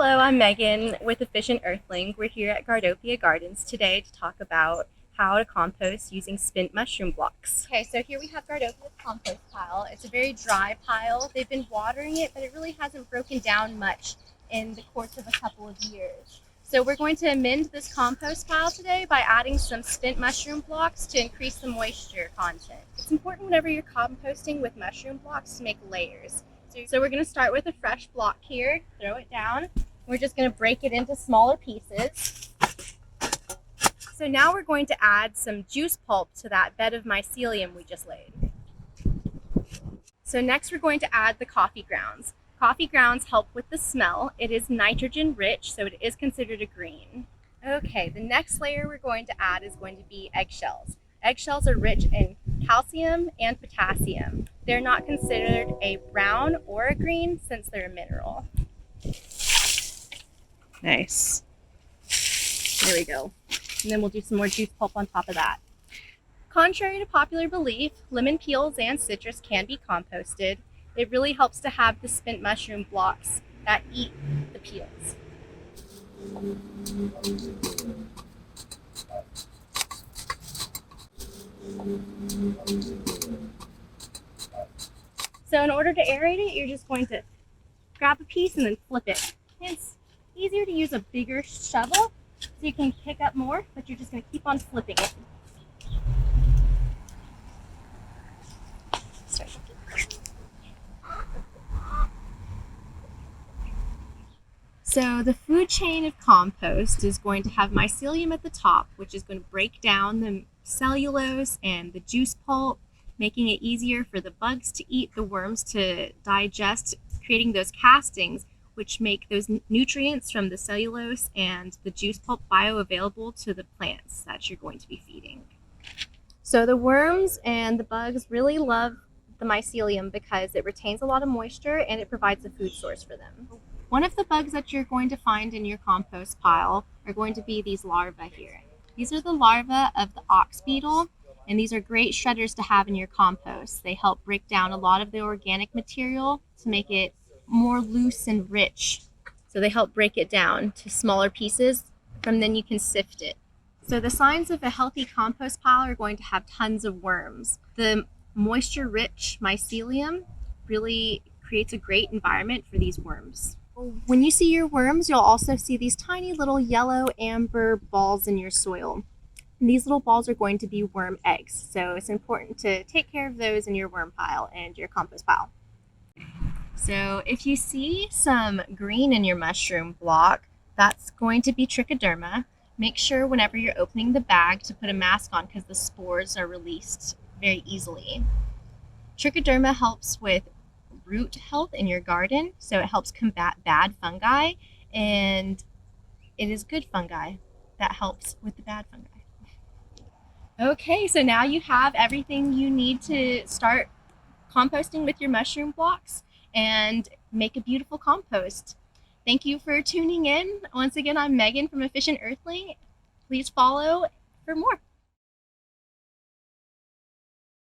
Hello, I'm Megan with Efficient Earthling. We're here at Gardopia Gardens today to talk about how to compost using spent mushroom blocks. Okay, so here we have Gardopia's compost pile. It's a very dry pile. They've been watering it, but it really hasn't broken down much in the course of a couple of years. So we're going to amend this compost pile today by adding some spent mushroom blocks to increase the moisture content. It's important whenever you're composting with mushroom blocks to make layers. So we're going to start with a fresh block here, throw it down. We're just going to break it into smaller pieces. So now we're going to add some juice pulp to that bed of mycelium we just laid. So next we're going to add the coffee grounds. Coffee grounds help with the smell. It is nitrogen rich, so it is considered a green. Okay, the next layer we're going to add is going to be eggshells. Eggshells are rich in calcium and potassium. They're not considered a brown or a green since they're a mineral. Nice. There we go. And then we'll do some more juice pulp on top of that. Contrary to popular belief, lemon peels and citrus can be composted. It really helps to have the spent mushroom blocks that eat the peels. So in order to aerate it, you're just going to grab a piece and then flip it. It's easier to use a bigger shovel so you can pick up more, but you're just going to keep on flipping it. So the food chain of compost is going to have mycelium at the top, which is going to break down the cellulose and the juice pulp, making it easier for the bugs to eat, the worms to digest, creating those castings, which make those nutrients from the cellulose and the juice pulp bioavailable to the plants that you're going to be feeding. So the worms and the bugs really love the mycelium because it retains a lot of moisture and it provides a food source for them. One of the bugs that you're going to find in your compost pile are going to be these larvae here. These are the larvae of the ox beetle, and these are great shredders to have in your compost. They help break down a lot of the organic material to make it more loose and rich. So they help break it down to smaller pieces, and then you can sift it. So the signs of a healthy compost pile are going to have tons of worms. The moisture-rich mycelium really creates a great environment for these worms. When you see your worms, you'll also see these tiny little yellow amber balls in your soil. And these little balls are going to be worm eggs. So it's important to take care of those in your worm pile and your compost pile. So if you see some green in your mushroom block, that's going to be Trichoderma. Make sure whenever you're opening the bag to put a mask on because the spores are released very easily. Trichoderma helps with root health in your garden, so it helps combat bad fungi, and it is good fungi that helps with the bad fungi. Okay, so now you have everything you need to start composting with your mushroom blocks and make a beautiful compost. Thank you for tuning in. Once again, I'm Megan from Efficient Earthling. Please follow for more.